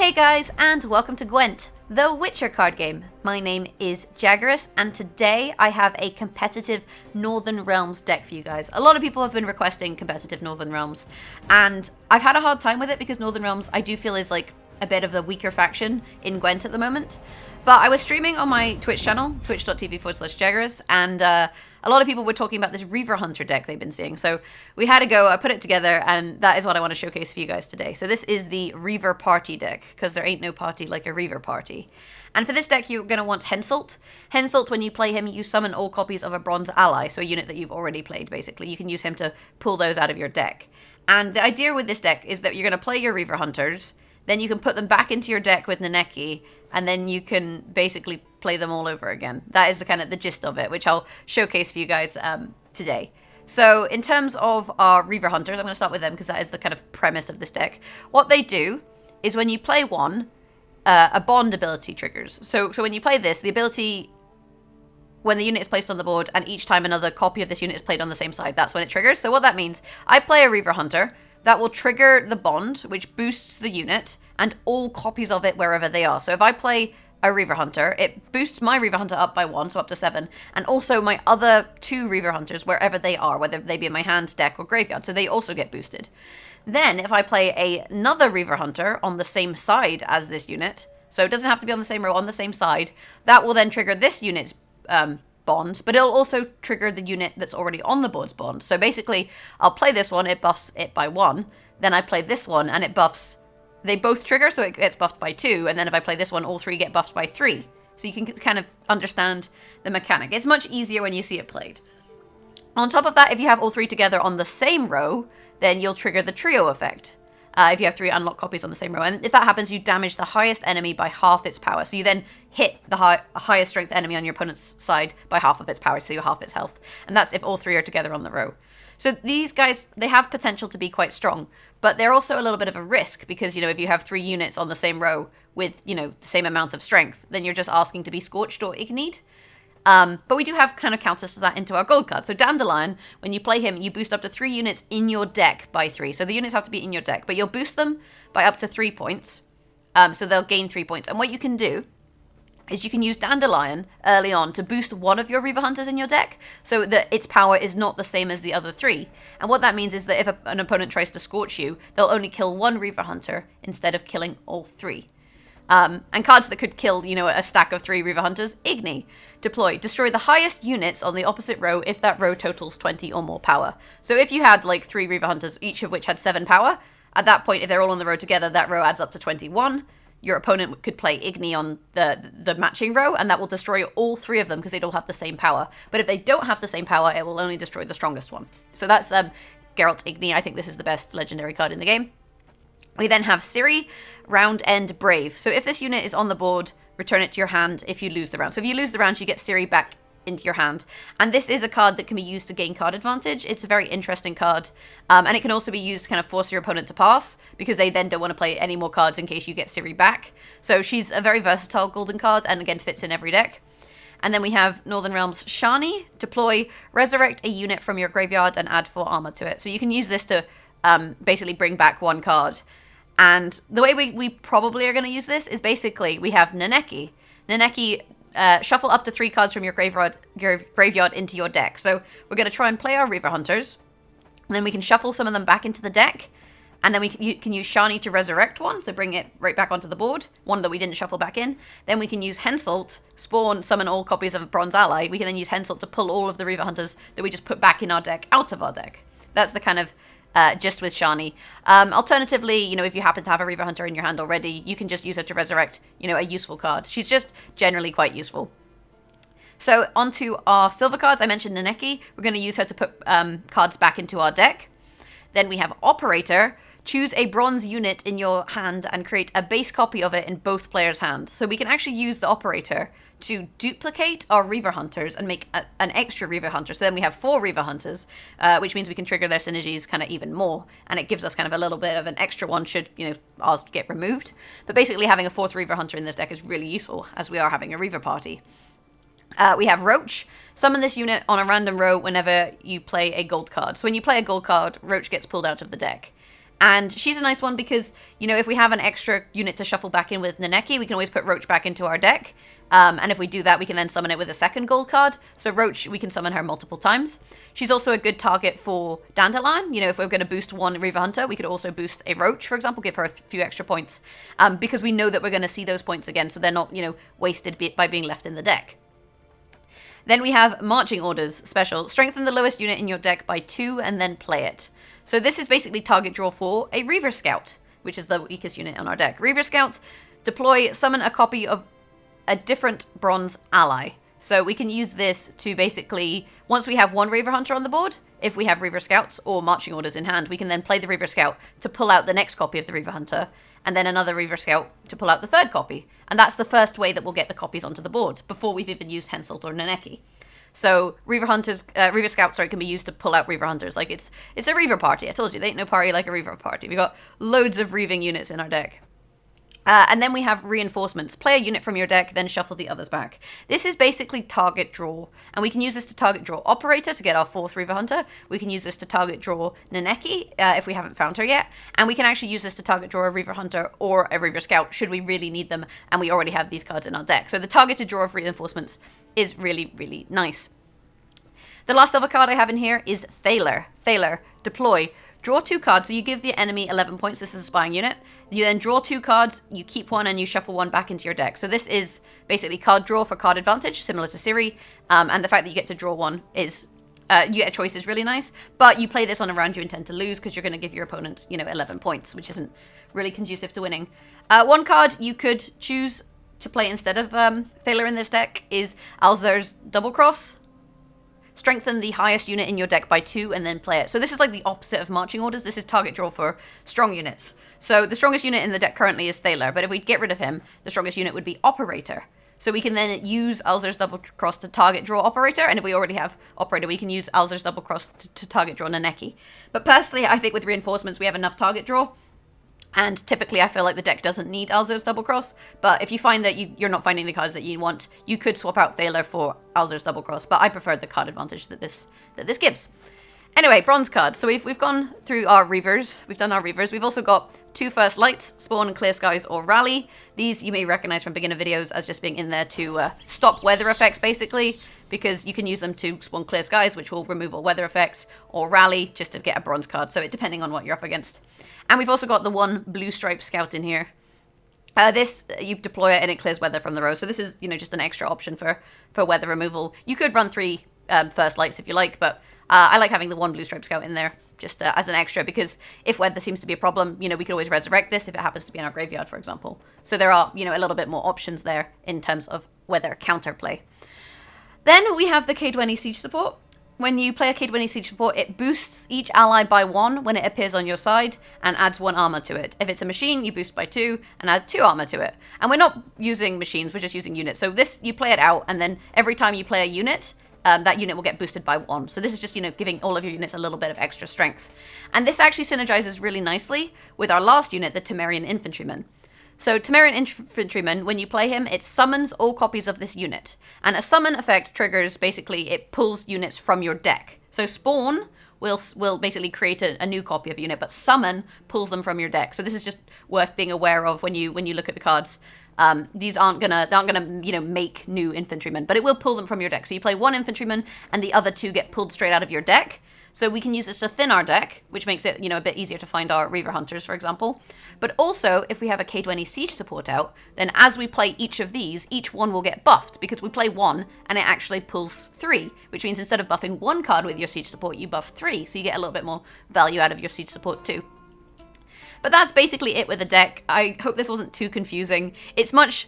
Hey guys, and welcome to Gwent, the Witcher card game. My name is Jaggerous, and today I have a competitive Northern Realms deck for you guys. A lot of people have been requesting competitive Northern Realms, and I've had a hard time with it because Northern Realms I do feel is like a bit of the weaker faction in Gwent at the moment. But I was streaming on my Twitch channel, twitch.tv/Jaggerous, and a lot of people were talking about this Reaver Hunter deck they've been seeing. So we had to go, I put it together, and that is what I want to showcase for you guys today. So this is the Reaver Party deck, because there ain't no party like a Reaver Party. And for this deck, you're going to want Henselt. Henselt, when you play him, you summon all copies of a bronze ally, so a unit that you've already played, basically. You can use him to pull those out of your deck. And the idea with this deck is that you're going to play your Reaver Hunters, then you can put them back into your deck with Nenneke, and then you can basically play them all over again. That is the kind of the gist of it, which I'll showcase for you guys today. So in terms of our Reaver Hunters, I'm going to start with them because that is the kind of premise of this deck. What they do is when you play one, a bond ability triggers. So when you play this, the ability, when the unit is placed on the board and each time another copy of this unit is played on the same side, that's when it triggers. So what that means, I play a Reaver Hunter, that will trigger the bond, which boosts the unit, and all copies of it wherever they are. So if I play a Reaver Hunter, it boosts my Reaver Hunter up by 1, so up to 7, and also my other 2 Reaver Hunters wherever they are, whether they be in my hand, deck, or graveyard, so they also get boosted. Then, if I play another Reaver Hunter on the same side as this unit, so it doesn't have to be on the same row, on the same side, that will then trigger this unit's bond, but it'll also trigger the unit that's already on the board's bond. So basically, I'll play this one, it buffs it by 1, then I play this one, and it buffs, they both trigger, so it gets buffed by 2, and then if I play this one, all 3 get buffed by 3. So you can kind of understand the mechanic. It's much easier when you see it played. On top of that, if you have all 3 together on the same row, then you'll trigger the trio effect. If you have 3 unlocked copies on the same row. And if that happens, you damage the highest enemy by half its power. So you then hit the highest strength enemy on your opponent's side by half of its power, so you half its health. And that's if all 3 are together on the row. So these guys, they have potential to be quite strong, but they're also a little bit of a risk because, you know, if you have 3 units on the same row with, you know, the same amount of strength, then you're just asking to be scorched or ignied. But we do have kind of counters to that into our gold card. So Dandelion, when you play him, you boost up to 3 units in your deck by 3. So the units have to be in your deck, but you'll boost them by up to 3 points. So they'll gain 3 points. And what you can do is you can use Dandelion early on to boost one of your Reaver Hunters in your deck so that its power is not the same as the other 3. And what that means is that if an opponent tries to scorch you, they'll only kill 1 Reaver Hunter instead of killing all 3. And cards that could kill, you know, a stack of 3 Reaver Hunters, Igni. Deploy. Destroy the highest units on the opposite row if that row totals 20 or more power. So if you had like 3 Reaver Hunters, each of which had 7 power, at that point, if they're all on the row together, that row adds up to 21. Your opponent could play Igni on the matching row, and that will destroy all 3 of them because they'd all have the same power. But if they don't have the same power, it will only destroy the strongest one. So that's Geralt Igni. I think this is the best legendary card in the game. We then have Ciri, Round End Brave. So if this unit is on the board, return it to your hand if you lose the round. So if you lose the round, you get Ciri back into your hand. And this is a card that can be used to gain card advantage. It's a very interesting card. And it can also be used to kind of force your opponent to pass because they then don't want to play any more cards in case you get Ciri back. So she's a very versatile golden card and again fits in every deck. And then we have Northern Realms Shani. Deploy, resurrect a unit from your graveyard and add 4 armor to it. So you can use this to basically bring back 1 card. And the way we probably are going to use this is basically we have Nenneke. Nenneke, shuffle up to 3 cards from your graveyard into your deck. So we're going to try and play our Reaver Hunters. And then we can shuffle some of them back into the deck. And then you can use Shani to resurrect 1, so bring it right back onto the board. 1 that we didn't shuffle back in. Then we can use Henselt, summon all copies of a Bronze Ally. We can then use Henselt to pull all of the Reaver Hunters that we just put back in our deck out of our deck. That's the kind of just with Shani. Alternatively, you know, if you happen to have a Reaver Hunter in your hand already, you can just use her to resurrect, you know, a useful card. She's just generally quite useful. So onto our silver cards. I mentioned Nenneke. We're going to use her to put cards back into our deck. Then we have Operator. Choose a bronze unit in your hand and create a base copy of it in both players' hands. So we can actually use the Operator to duplicate our Reaver Hunters and make an extra Reaver Hunter. So then we have 4 Reaver Hunters, which means we can trigger their synergies kind of even more. And it gives us kind of a little bit of an extra one should, you know, ours get removed. But basically having a 4th Reaver Hunter in this deck is really useful as we are having a Reaver Party. We have Roach. Summon this unit on a random row whenever you play a gold card. So when you play a gold card, Roach gets pulled out of the deck. And she's a nice one because, you know, if we have an extra unit to shuffle back in with Nenneke, we can always put Roach back into our deck. And if we do that, we can then summon it with a second gold card. So Roach, we can summon her multiple times. She's also a good target for Dandelion. You know, if we're going to boost one Reaver Hunter, we could also boost a Roach, for example, give her a few extra points. Because we know that we're going to see those points again, so they're not, you know, wasted by being left in the deck. Then we have Marching Orders special. Strengthen the lowest unit in your deck by 2 and then play it. So this is basically target draw for a Reaver Scout, which is the weakest unit on our deck. Reaver Scout, deploy, summon a copy of a different bronze ally. So we can use this to basically, once we have one Reaver Hunter on the board, if we have Reaver Scouts or Marching Orders in hand, we can then play the Reaver Scout to pull out the next copy of the Reaver Hunter, and then another Reaver Scout to pull out the third copy. And that's the first way that we'll get the copies onto the board, before we've even used Henselt or Nenneke. So Reaver Scouts, can be used to pull out Reaver Hunters. Like, it's a Reaver Party. I told you, there ain't no party like a Reaver Party. We got loads of Reaving units in our deck. And then we have Reinforcements. Play a unit from your deck, then shuffle the others back. This is basically target draw. And we can use this to target draw Operator to get our 4th Reaver Hunter. We can use this to target draw Nenneke if we haven't found her yet. And we can actually use this to target draw a Reaver Hunter or a Reaver Scout should we really need them and we already have these cards in our deck. So the targeted draw of Reinforcements is really, really nice. The last other card I have in here is Thaler. Thaler, deploy. Draw 2 cards, so you give the enemy 11 points. This is a spying unit. You then draw 2 cards, you keep 1, and you shuffle 1 back into your deck. So this is basically card draw for card advantage, similar to Ciri. And the fact that you get to draw 1 is, you get a choice is really nice. But you play this on a round you intend to lose because you're going to give your opponent, 11 points, which isn't really conducive to winning. One card you could choose to play instead of Thaler in this deck is Alzur's Double Cross. Strengthen the highest unit in your deck by 2 and then play it. So this is like the opposite of Marching Orders. This is target draw for strong units. So the strongest unit in the deck currently is Thaler, but if we get rid of him, the strongest unit would be Operator. So we can then use Alzur's Double Cross to target draw Operator, and if we already have Operator, we can use Alzur's Double Cross to target draw Nenneke. But personally, I think with Reinforcements, we have enough target draw. And typically, I feel like the deck doesn't need Alzur's Double Cross. But if you find that you're not finding the cards that you want, you could swap out Thaler for Alzur's Double Cross. But I prefer the card advantage that this gives. Anyway, bronze cards. So we've gone through our Reavers. We've done our Reavers. We've also got 2 First Lights, Spawn, Clear Skies, or Rally. These you may recognize from beginner videos as just being in there to stop weather effects, basically. Because you can use them to spawn Clear Skies, which will remove all weather effects, or Rally, just to get a bronze card. So depending on what you're up against. And we've also got the 1 Blue Stripe Scout in here. This, you deploy it and it clears weather from the row. So this is, just an extra option for weather removal. You could run 3 First Lights if you like, but I like having the 1 Blue Stripe Scout in there just as an extra, because if weather seems to be a problem, we could always resurrect this if it happens to be in our graveyard, for example. So there are, a little bit more options there in terms of weather counterplay. Then we have the K20 Siege support. When you play a K20 Siege support, it boosts each ally by 1 when it appears on your side and adds 1 armor to it. If it's a machine, you boost by 2 and add 2 armor to it. And we're not using machines, we're just using units. So this, you play it out, and then every time you play a unit, that unit will get boosted by 1. So this is just, giving all of your units a little bit of extra strength. And this actually synergizes really nicely with our last unit, the Temerian Infantryman. So Temerian Infantryman, when you play him, it summons all copies of this unit. And a summon effect triggers, basically, it pulls units from your deck. So Spawn will basically create a new copy of a unit, but Summon pulls them from your deck. So this is just worth being aware of when you look at the cards. These aren't gonna make new infantrymen, but it will pull them from your deck. So you play 1 infantryman, and the other 2 get pulled straight out of your deck. So we can use this to thin our deck, which makes it, a bit easier to find our Reaver Hunters, for example. But also, if we have a K20 Siege support out, then as we play each of these, each one will get buffed, because we play 1, and it actually pulls 3, which means instead of buffing 1 card with your Siege support, you buff 3, so you get a little bit more value out of your Siege support too. But that's basically it with the deck. I hope this wasn't too confusing. It's much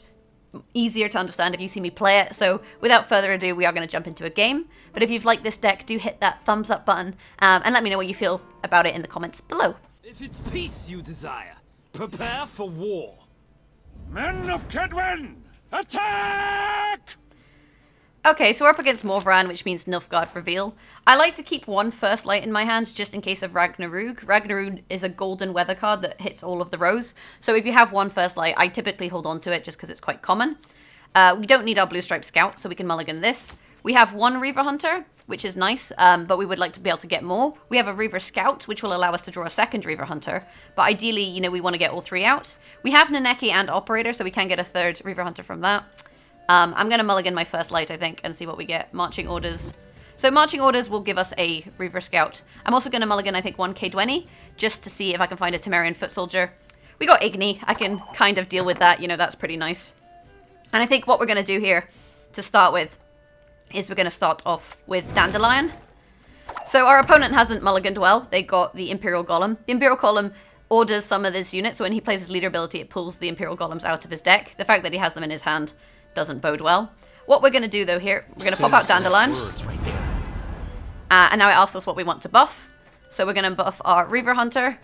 easier to understand if you see me play it, so without further ado, we are going to jump into a game. But if you've liked this deck, do hit that thumbs up button, and let me know what you feel about it in the comments below. If it's peace you desire, prepare for war. Men of Kedwen, attack! Okay, so we're up against Morvran, which means Nilfgaard Reveal. I like to keep 1 First Light in my hands just in case of Ragnarug. Ragnarug is a golden weather card that hits all of the rows. So if you have 1 First Light, I typically hold on to it just because it's quite common. We don't need our Blue Stripe Scout, so we can mulligan this. We have 1 Reaver Hunter, which is nice, but we would like to be able to get more. We have a Reaver Scout, which will allow us to draw a second Reaver Hunter, but ideally, you know, we want to get all 3 out. We have Nenneke and Operator, so we can get a third Reaver Hunter from that. I'm going to mulligan my first light, I think, and see what we get. Marching Orders. So Marching Orders will give us a Reaver Scout. I'm also going to mulligan, I think, 1 K20, just to see if I can find a Temerian Foot Soldier. We got Igni. I can kind of deal with that. You know, that's pretty nice. And I think what we're going to do here, to start with, is we're going to start off with Dandelion. So our opponent hasn't mulliganed well. They got the Imperial Golem. The Imperial Golem orders some of this unit, so when he plays his leader ability, it pulls the Imperial Golems out of his deck. The fact that he has them in his hand doesn't bode well. What we're going to do, though, here, we're going to pop out Dandelion. And now it asks us what we want to buff. So we're going to buff our Reaver Hunter.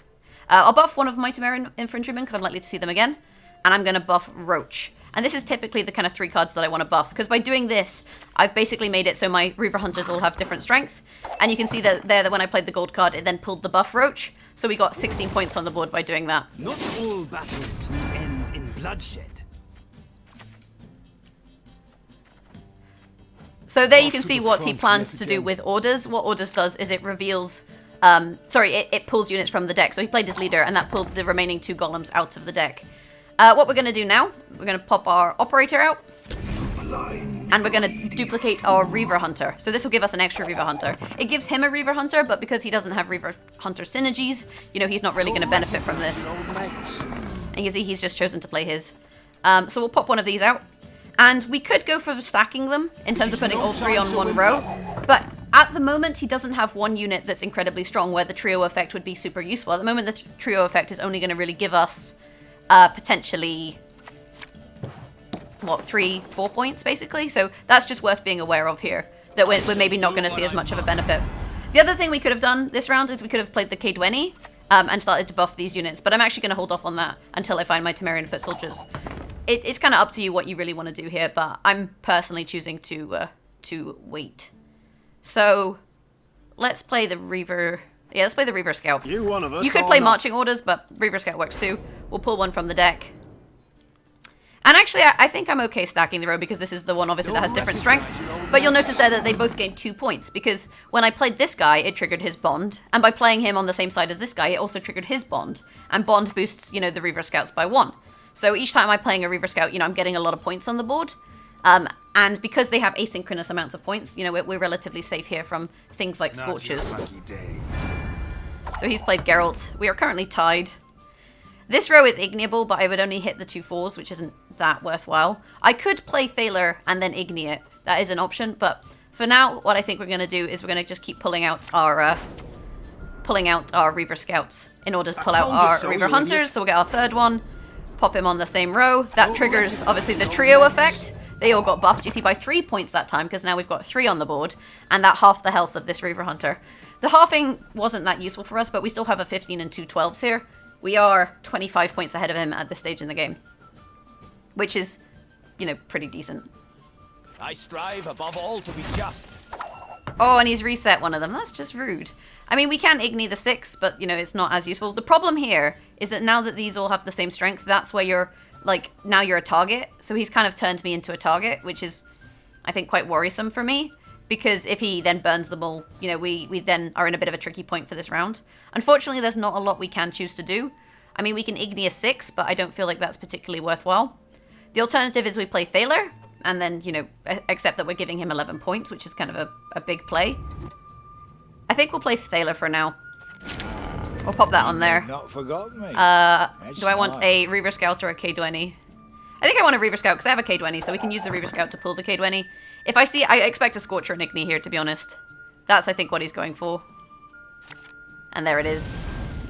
I'll buff one of my Temerian Infantrymen, because I'm likely to see them again. And I'm going to buff Roach. And this is typically the kind of 3 cards that I want to buff, because by doing this, I've basically made it so my Reaver Hunters all have different strength. And you can see that there that when I played the gold card, it then pulled the buff Roach. So we got 16 points on the board by doing that. Not all battles end in bloodshed. So there you can see what he plans to do with Orders. What Orders does is it reveals... it pulls units from the deck. So he played his leader, and that pulled the remaining 2 golems out of the deck. What we're going to do now, we're going to pop our Operator out. And we're going to duplicate our Reaver Hunter. So this will give us an extra Reaver Hunter. It gives him a Reaver Hunter, but because he doesn't have Reaver Hunter synergies, you know, he's not really going to benefit from this. And you can see he's just chosen to play his. So we'll pop one of these out. And we could go for stacking them in terms of putting all 3 on 1 row. But at the moment, he doesn't have one unit that's incredibly strong where the trio effect would be super useful. At the moment, the trio effect is only going to really give us potentially... what, 3-4 points, basically? So that's just worth being aware of here, that we're maybe not going to see as much of a benefit. The other thing we could have done this round is we could have played the K20 and started to buff these units, but I'm actually going to hold off on that until I find my Temerian Foot Soldiers. It's kind of up to you what you really want to do here, but I'm personally choosing to wait. So let's play the Reaver... Yeah, let's play the Reaver Scout. You one of us. You could play Marching Orders, but Reaver Scout works too. We'll pull one from the deck. And actually, I think I'm okay stacking the row because this is the one, obviously, that has different strength. But you'll notice there that they both gain 2 points because when I played this guy, it triggered his bond. And by playing him on the same side as this guy, it also triggered his bond. And bond boosts, you know, the Reaver Scouts by 1. So each time I'm playing a Reaver Scout, you know, I'm getting a lot of points on the board. And because they have asynchronous amounts of points, you know, we're relatively safe here from things like Scorches. So he's played Geralt. We are currently tied. This row is igniable, but I would only hit the 2 4s, which isn't that worthwhile. I could play Thaler and then igni it. That is an option, but for now, what I think we're going to do is we're going to just keep pulling out our Reaver Scouts in order to pull out our Reaver Hunters. So we'll get our 3rd one, pop him on the same row. That triggers, obviously, the trio effect. They all got buffed, you see, by 3 points that time, because now we've got 3 on the board, and that half the health of this Reaver Hunter. The halving wasn't that useful for us, but we still have a 15 and 2 12s here. We are 25 points ahead of him at this stage in the game, which is, you know, pretty decent. I strive above all to be just. Oh, and he's reset one of them. That's just rude. I mean, we can igni the 6, but, you know, it's not as useful. The problem here is that now that these all have the same strength, that's where you're, like, now you're a target. So he's kind of turned me into a target, which is, I think, quite worrisome for me. Because if he then burns them all, you know, we then are in a bit of a tricky point for this round. Unfortunately, there's not a lot we can choose to do. I mean, we can igni a 6, but I don't feel like that's particularly worthwhile. The alternative is we play Thaler, and then, you know, accept that we're giving him 11 points, which is kind of a big play. I think we'll play Thaler for now. We'll pop that on there. Not forgotten me. Do I want a Reaver Scout or a K20? I think I want a Reaver Scout because I have a K20, so we can use the Reaver Scout to pull the K20. If I see, I expect a Scorcher and Igni here, to be honest. That's, I think, what he's going for. And there it is.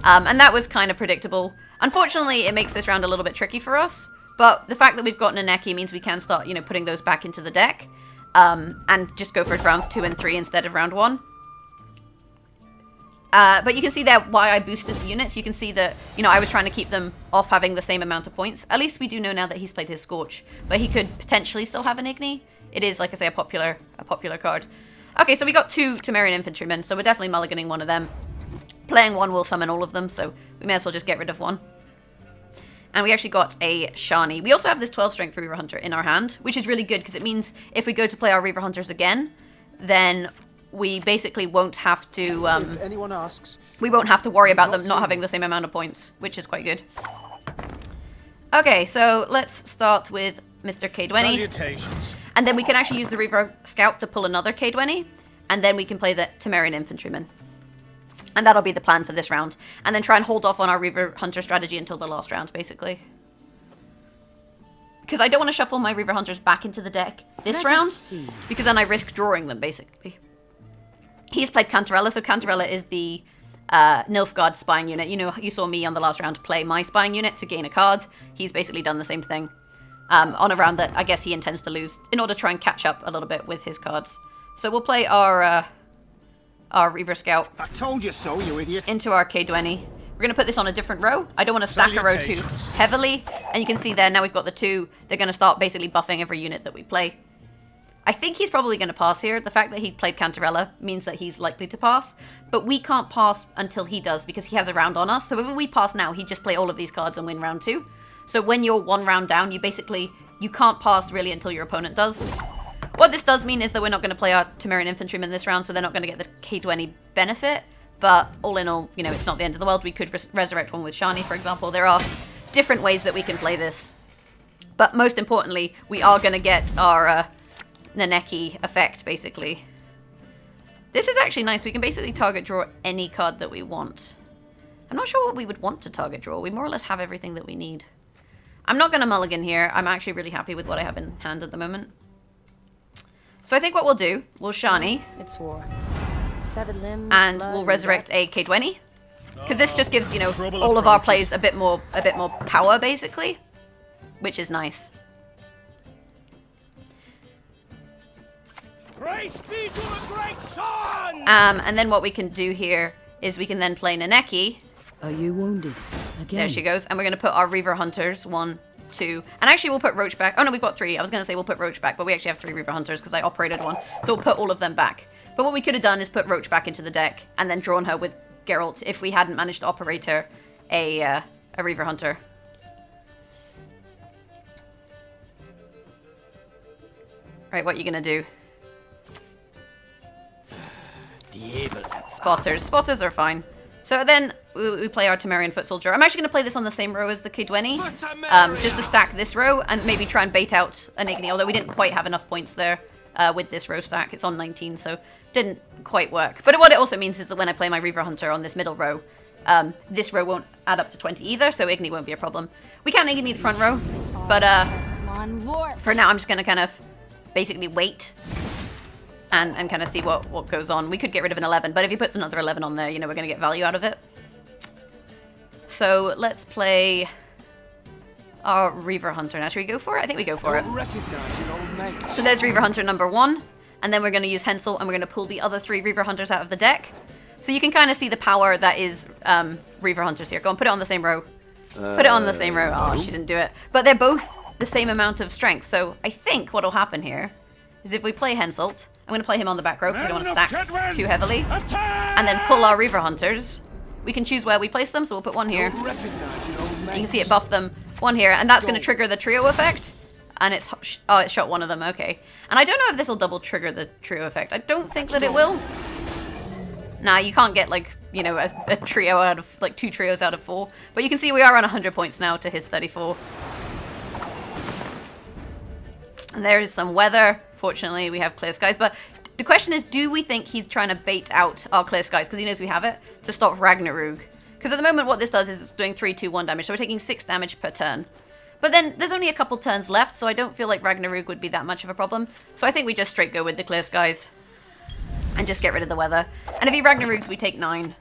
And that was kind of predictable. Unfortunately, it makes this round a little bit tricky for us. But the fact that we've got Nenneke means we can start, you know, putting those back into the deck. And just go for rounds 2 and 3 instead of round 1. But you can see there why I boosted the units. You can see that, you know, I was trying to keep them off having the same amount of points. At least we do know now that he's played his Scorch. But he could potentially still have an Igni. It is, like I say, a popular card. Okay, so we got 2 Temerian Infantrymen, so we're definitely mulliganing one of them. Playing one will summon all of them, so we may as well just get rid of one. And we actually got a Shani. We also have this 12 strength Reaver Hunter in our hand, which is really good, because it means if we go to play our Reaver Hunters again, then we basically won't have to, If anyone asks, we won't have to worry about them not having the same amount of points, which is quite good. Okay, so let's start with Mr. K20. Salutations. And then we can actually use the Reaver Scout to pull another K20. And then we can play the Temerian Infantryman. And that'll be the plan for this round. And then try and hold off on our Reaver Hunter strategy until the last round, basically. Because I don't want to shuffle my Reaver Hunters back into the deck this round. Because then I risk drawing them, basically. He's played Cantarella, so Cantarella is the Nilfgaard spying unit. You know, you saw me on the last round play my spying unit to gain a card. He's basically done the same thing on a round that I guess he intends to lose in order to try and catch up a little bit with his cards. So we'll play our Reaver Scout. I told you so, you idiot. Into our K20. We're going to put this on a different row. I don't want to stack a row too heavily. And you can see there, now we've got the two. They're going to start basically buffing every unit that we play. I think he's probably going to pass here. The fact that he played Cantarella means that he's likely to pass. But we can't pass until he does because he has a round on us. So if we pass now, he'd just play all of these cards and win round 2. So when you're one round down, you can't pass really until your opponent does. What this does mean is that we're not going to play our Temerian Infantryman this round, so they're not going to get the K20 benefit. But all in all, you know, it's not the end of the world. We could resurrect one with Shani, for example. There are different ways that we can play this. But most importantly, we are going to get our Nenneke effect, basically. This is actually nice. We can basically target draw any card that we want. I'm not sure what we would want to target draw. We more or less have everything that we need. I'm not going to mulligan here. I'm actually really happy with what I have in hand at the moment. So I think what we'll do, we'll Shani. It's war. Severed limbs, and blood, we'll resurrect a guts. K20. Because this just gives, you know, all of our plays a bit more power, basically. Which is nice. Praise be to the great sun! And then what we can do here is we can then play Nenneke. Are you wounded? Again. There she goes. And we're going to put our Reaver Hunters. 1, 2. And actually we'll put Roach back. Oh no, we've got 3. I was going to say we'll put Roach back, but we actually have 3 Reaver Hunters because I operated one. So we'll put all of them back. But what we could have done is put Roach back into the deck and then drawn her with Geralt if we hadn't managed to operate her a Reaver Hunter. Right, what are you going to do? Spotters. Spotters are fine. So then we play our Temerian Foot Soldier. I'm actually going to play this on the same row as the K20. Just to stack this row and maybe try and bait out an Igni, although we didn't quite have enough points there with this row stack. It's on 19, so didn't quite work. But what it also means is that when I play my Reaver Hunter on this middle row, this row won't add up to 20 either, so Igni won't be a problem. We can Igni the front row, but for now I'm just going to kind of basically wait and kind of see what goes on. We could get rid of an 11, but if he puts another 11 on there, you know, we're going to get value out of it. So let's play our Reaver Hunter. Now, should we go for it? I think we go for it. So there's Reaver Hunter number 1, and then we're going to use Henselt, and we're going to pull the other 3 Reaver Hunters out of the deck. So you can kind of see the power that is Reaver Hunters here. Go on, put it on the same row. Put it on the same row. Oh, she didn't do it. But they're both the same amount of strength. So I think what will happen here is if we play Henselt, I'm going to play him on the back row because I don't want to stack too heavily. And then pull our Reaver Hunters. We can choose where we place them, so we'll put one here. You can see it buff them. One here, and that's going to trigger the trio effect. And it's... Oh, it shot one of them. Okay. And I don't know if this will double trigger the trio effect. I don't think that it will. Nah, you can't get, like, you know, a trio out of... Like, 2 trios out of 4. But you can see we are on 100 points now to his 34. And there is some weather. Fortunately, we have clear skies. But the question is, do we think he's trying to bait out our clear skies, because he knows we have it, to stop Ragnarug? Because at the moment, what this does is it's doing 3, 2, 1 damage. So we're taking 6 damage per turn. But then there's only a couple turns left, so I don't feel like Ragnarug would be that much of a problem. So I think we just straight go with the clear skies and just get rid of the weather. And if he Ragnarugs, we take 9.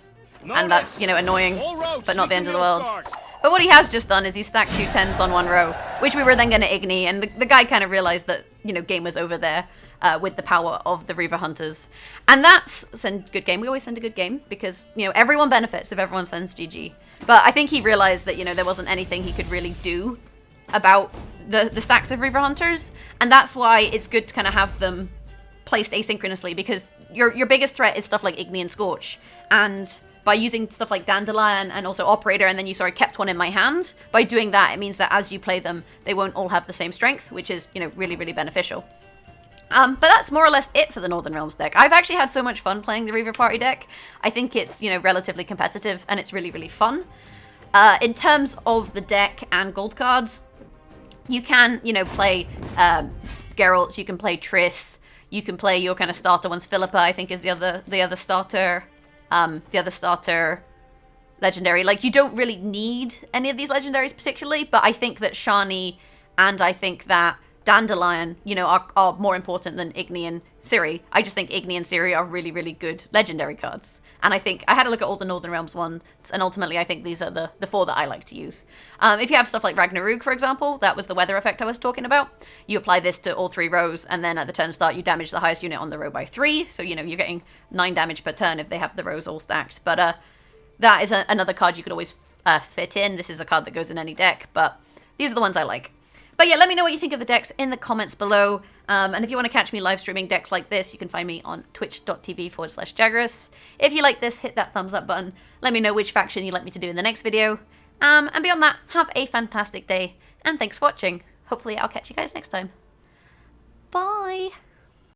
And that's, you know, annoying, but not the end of the world. But what he has just done is he stacked 2 10s on one row, which we were then going to Igni, and the guy kind of realized that, you know, game was over there with the power of the Reaver Hunters. And that's send good game. We always send a good game because, you know, everyone benefits if everyone sends GG. But I think he realized that, you know, there wasn't anything he could really do about the stacks of Reaver Hunters, and that's why it's good to kind of have them placed asynchronously, because your biggest threat is stuff like Igni and Scorch, and by using stuff like Dandelion and also Operator, and then you kept one in my hand, by doing that, it means that as you play them, they won't all have the same strength, which is, you know, really, really beneficial. But that's more or less it for the Northern Realms deck. I've actually had so much fun playing the Reaver Party deck. I think it's, you know, relatively competitive and it's really, really fun. In terms of the deck and gold cards, you can, you know, play Geralt, you can play Triss, you can play your kind of starter ones. Philippa, I think, is the other starter legendary. Like, you don't really need any of these legendaries particularly, but I think that Shani and I think that Dandelion, you know, are more important than Igni and Ciri. I just think Igni and Ciri are really, really good legendary cards. And I think I had a look at all the Northern Realms ones, and ultimately I think these are the 4 that I like to use. If you have stuff like Ragnarok, for example, that was the weather effect I was talking about. You apply this to all 3 rows, and then at the turn start, you damage the highest unit on the row by 3. So, you know, you're getting 9 damage per turn if they have the rows all stacked. But that is another card you could always fit in. This is a card that goes in any deck, but these are the ones I like. But yeah, let me know what you think of the decks in the comments below. And if you want to catch me live streaming decks like this, you can find me on twitch.tv/Jaggerous. If you like this, hit that thumbs up button. Let me know which faction you'd like me to do in the next video. And beyond that, have a fantastic day. And thanks for watching. Hopefully I'll catch you guys next time. Bye!